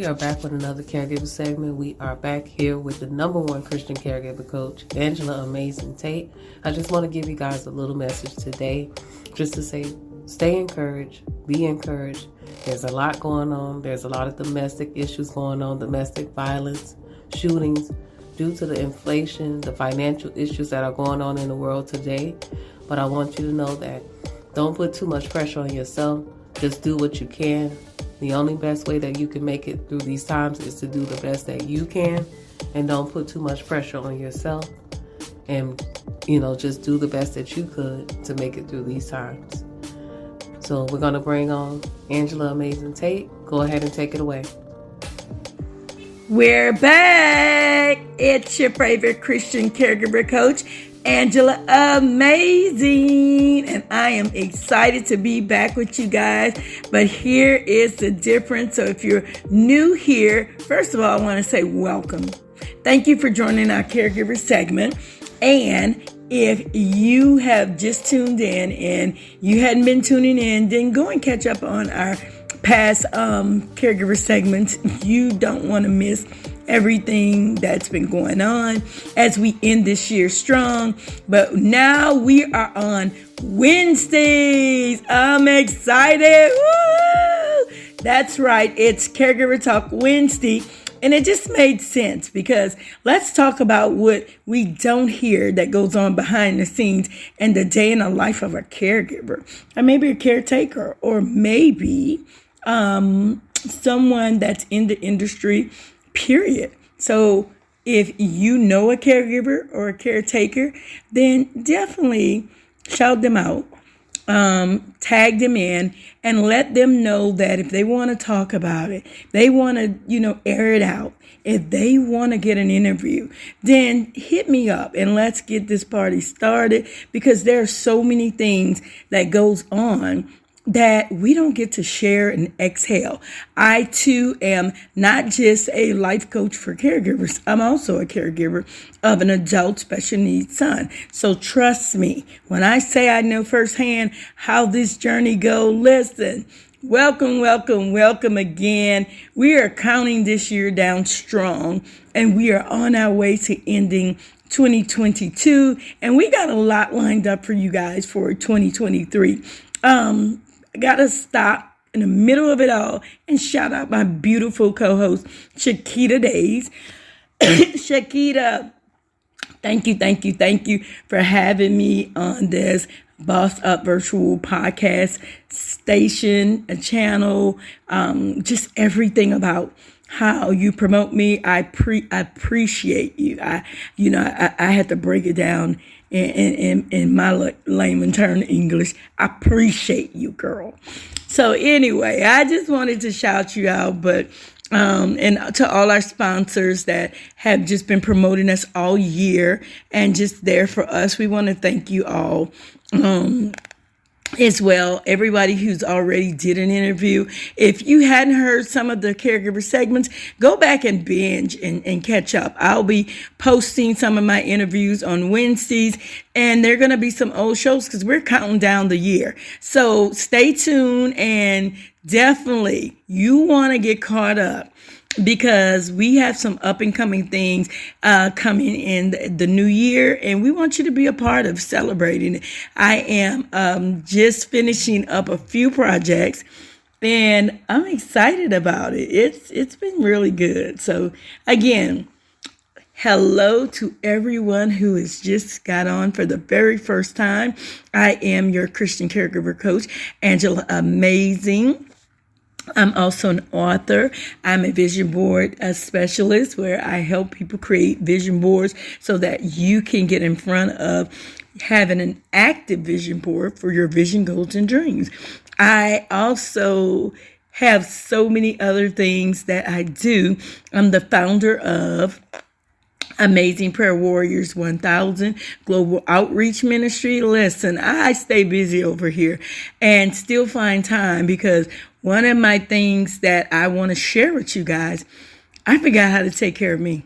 we are back with another caregiver segment. We are back here with the number one Christian caregiver coach, Angela Amazin Tate. I just want to give you guys a little message today, just to say, stay encouraged, be encouraged. There's a lot going on. There's a lot of domestic issues going on, domestic violence, shootings, due to the inflation, the financial issues that are going on in the world today. But I want you to know that don't put too much pressure on yourself. Just do what you can. The only best way that you can make it through these times is to do the best that you can, and don't put too much pressure on yourself. And, just do the best that you could to make it through these times. So we're going to bring on Angela Amazin Tate. Go ahead and take it away. We're back. It's your favorite Christian caregiver coach, Angela Amazin, and I am excited to be back with you guys. But here is the difference. So if you're new here, first of all, I want to say welcome. Thank you for joining our caregiver segment. And if you have just tuned in and you hadn't been tuning in, then go and catch up on our past caregiver segments. You don't want to miss everything that's been going on as we end this year strong. But now we are on Wednesdays. I'm excited. Woo! That's right. It's Caregiver Talk Wednesday. And it just made sense because let's talk about what we don't hear that goes on behind the scenes in the day in the life of a caregiver, or maybe a caretaker, or maybe someone that's in the industry, period. So if you know a caregiver or a caretaker, then definitely shout them out, tag them in, and let them know that if they want to talk about it, they want to, air it out. If they want to get an interview, then hit me up and let's get this party started, because there are so many things that goes on that we don't get to share and exhale. I too am not just a life coach for caregivers. I'm also a caregiver of an adult special needs son. So trust me, when I say I know firsthand how this journey goes, listen, welcome again. We are counting this year down strong, and we are on our way to ending 2022. And we got a lot lined up for you guys for 2023. I gotta stop in the middle of it all and shout out my beautiful co-host, Shakita Days. Shakita, thank you for having me on this Boss Up Virtual podcast station, a channel, just everything about how you promote me. I appreciate you. I had to break it down in my layman term English. I appreciate you, girl. So anyway, I just wanted to shout you out, but and to all our sponsors that have just been promoting us all year and just there for us, we want to thank you all. As well, everybody who's already did an interview. If you hadn't heard some of the caregiver segments, go back and binge and catch up. I'll be posting some of my interviews on Wednesdays, and they're going to be some old shows because we're counting down the year. So stay tuned, and definitely you want to get caught up, because we have some up and coming things coming in the new year, and we want you to be a part of celebrating it. I am just finishing up a few projects, and I'm excited about it. It's been really good. So again, hello to everyone who has just got on for the very first time. I am your Christian caregiver coach, Angela Amazin. I'm also an author. I'm a vision board specialist, where I help people create vision boards so that you can get in front of having an active vision board for your vision, goals, and dreams. I also have so many other things that I do. I'm the founder of Amazing Prayer Warriors 1000 Global Outreach Ministry. Listen, I stay busy over here and still find time, because one of my things that I want to share with you guys, I forgot how to take care of me.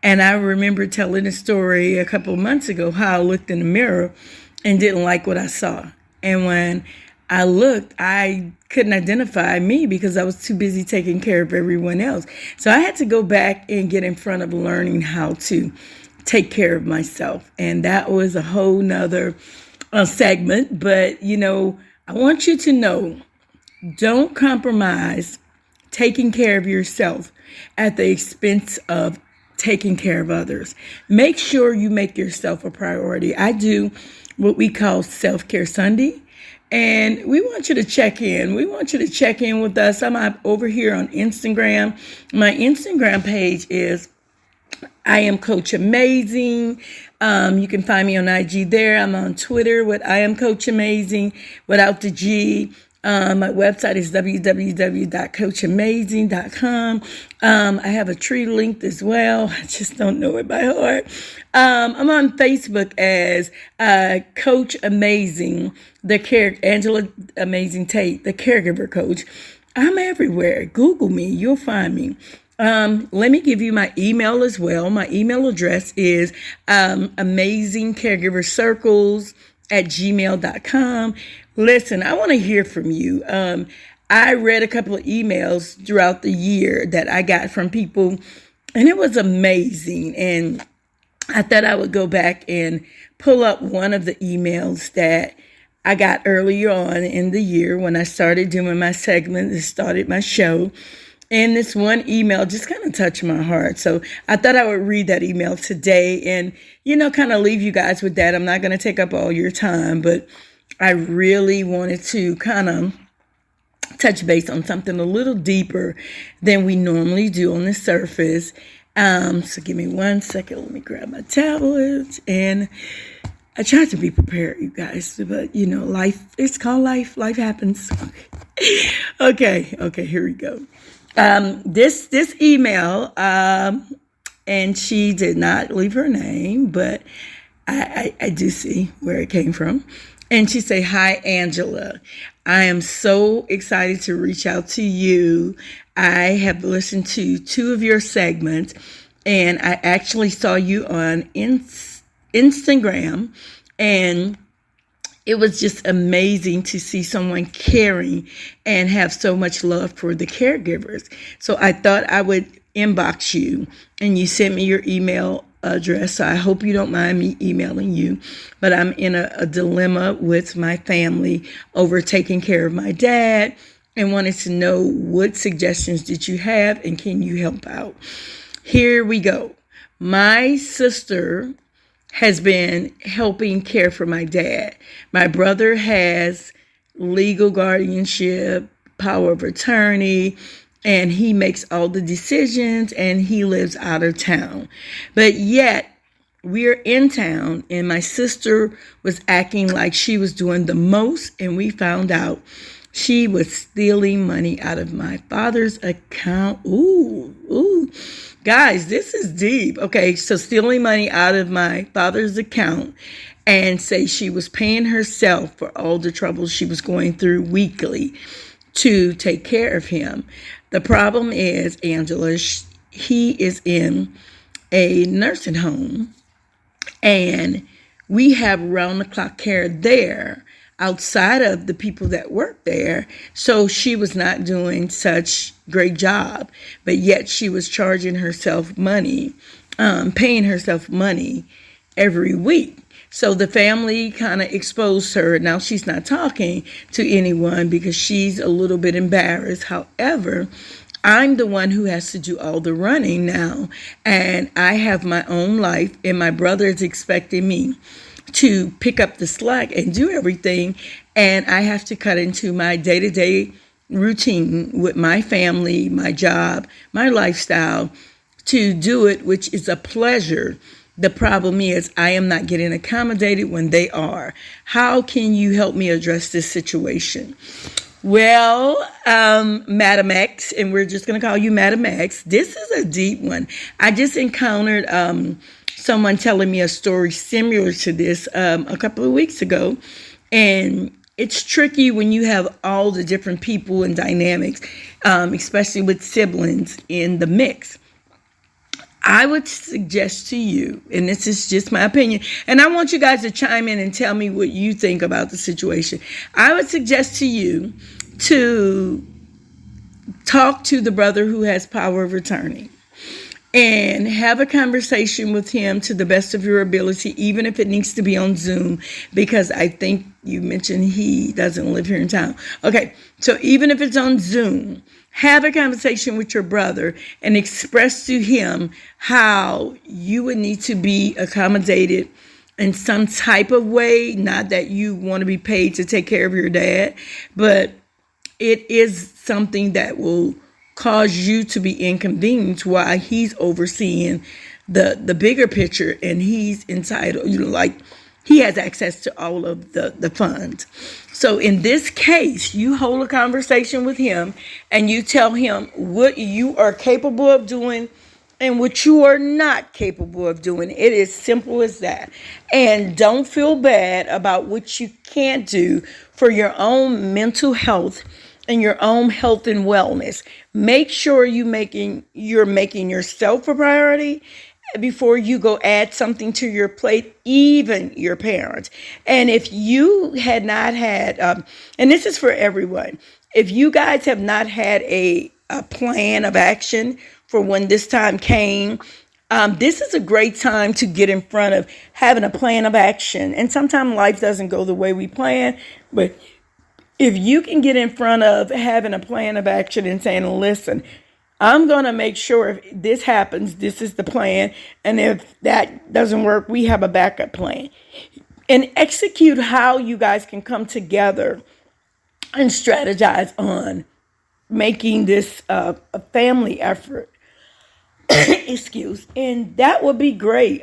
And I remember telling a story a couple of months ago how I looked in the mirror and didn't like what I saw. And when I looked, I couldn't identify me because I was too busy taking care of everyone else. So I had to go back and get in front of learning how to take care of myself. And that was a whole nother segment. But, I want you to know, don't compromise taking care of yourself at the expense of taking care of others. Make sure you make yourself a priority. I do what we call Self-Care Sunday. And we want you to check in. We want you to check in with us. I'm over here on Instagram. My Instagram page is I Am Coach Amazing. You can find me on IG there. I'm on Twitter with I Am Coach Amazing without the G. My website is www.coachamazing.com. I have a tree linked as well. I just don't know it by heart. I'm on Facebook as Coach Amazing, Angela Amazing Tate, the caregiver coach. I'm everywhere. Google me. You'll find me. Let me give you my email as well. My email address is amazingcaregivercircles@gmail.com. Listen, I want to hear from you. I read a couple of emails throughout the year that I got from people, and it was amazing. And I thought I would go back and pull up one of the emails that I got earlier on in the year when I started doing my segment and started my show. And this one email just kind of touched my heart. So I thought I would read that email today and, kind of leave you guys with that. I'm not going to take up all your time, but I really wanted to kind of touch base on something a little deeper than we normally do on the surface. So give me 1 second. Let me grab my tablet. And I tried to be prepared, you guys, but life, it's called life. Life happens. Okay, here we go. This email, and she did not leave her name, but I do see where it came from. And she say, "Hi, Angela. I am so excited to reach out to you. I have listened to 2 of your segments, and I actually saw you on Instagram, and it was just amazing to see someone caring and have so much love for the caregivers. So I thought I would inbox you, and you sent me your email address. So I hope you don't mind me emailing you, but I'm in a dilemma with my family over taking care of my dad and wanted to know what suggestions did you have and can you help out? Here we go. My sister has been helping care for my dad. My brother has legal guardianship, power of attorney, and he makes all the decisions, and he lives out of town. But yet, we're in town, and my sister was acting like she was doing the most, and we found out she was stealing money out of my father's account. Ooh. Guys, this is deep. Okay, so stealing money out of my father's account and say she was paying herself for all the troubles she was going through weekly to take care of him. The problem is, Angela, he is in a nursing home, and we have round-the-clock care there outside of the people that work there. So she was not doing such great job, but yet she was charging herself money, paying herself money every week. So the family kind of exposed her. Now she's not talking to anyone because she's a little bit embarrassed. However, I'm the one who has to do all the running now, and I have my own life, and my brother is expecting me to pick up the slack and do everything, and I have to cut into my day-to-day routine with my family, my job, my lifestyle to do it, which is a pleasure. The problem is I am not getting accommodated when they are. How can you help me address this situation? Well, Madam X, and we're just going to call you Madam X. This is a deep one. I just encountered someone telling me a story similar to this a couple of weeks ago. And it's tricky when you have all the different people and dynamics, especially with siblings in the mix. I would suggest to you, and this is just my opinion, and I want you guys to chime in and tell me what you think about the situation. I would suggest to you to talk to the brother who has power of attorney and have a conversation with him to the best of your ability, even if it needs to be on Zoom, because I think you mentioned he doesn't live here in town. Okay, so even if it's on Zoom, have a conversation with your brother and express to him how you would need to be accommodated in some type of way. Not that you want to be paid to take care of your dad, but it is something that will cause you to be inconvenienced while he's overseeing the bigger picture, and he's entitled, like he has access to all of the funds. So in this case, you hold a conversation with him and you tell him what you are capable of doing and what you are not capable of doing. It is simple as that. And don't feel bad about what you can't do for your own mental health and your own health and wellness. Make sure you're making yourself a priority before you go add something to your plate, even your parents. And if you had not had, and this is for everyone, if you guys have not had a plan of action for when this time came, this is a great time to get in front of having a plan of action. And sometimes life doesn't go the way we plan, but if you can get in front of having a plan of action and saying, listen, I'm going to make sure if this happens, this is the plan. And if that doesn't work, we have a backup plan. And execute how you guys can come together and strategize on making this a family effort. And that would be great.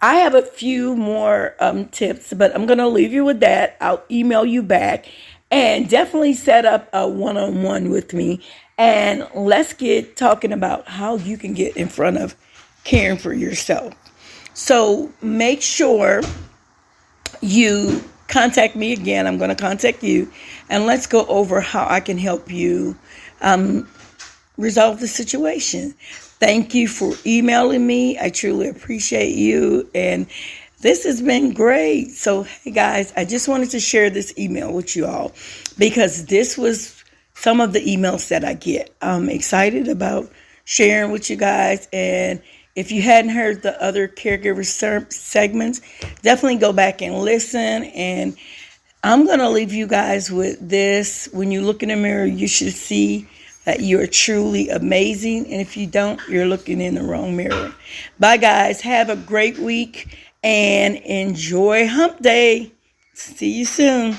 I have a few more tips, but I'm going to leave you with that. I'll email you back, and definitely set up a one-on-one with me. And let's get talking about how you can get in front of caring for yourself. So make sure you contact me again. I'm going to contact you, and let's go over how I can help you resolve the situation. Thank you for emailing me. I truly appreciate you. And this has been great. So, hey guys, I just wanted to share this email with you all because this was some of the emails that I get. I'm excited about sharing with you guys. And if you hadn't heard the other Caregivers segments, definitely go back and listen. And I'm going to leave you guys with this. When you look in the mirror, you should see that you're truly amazing. And if you don't, you're looking in the wrong mirror. Bye, guys. Have a great week and enjoy Hump Day. See you soon.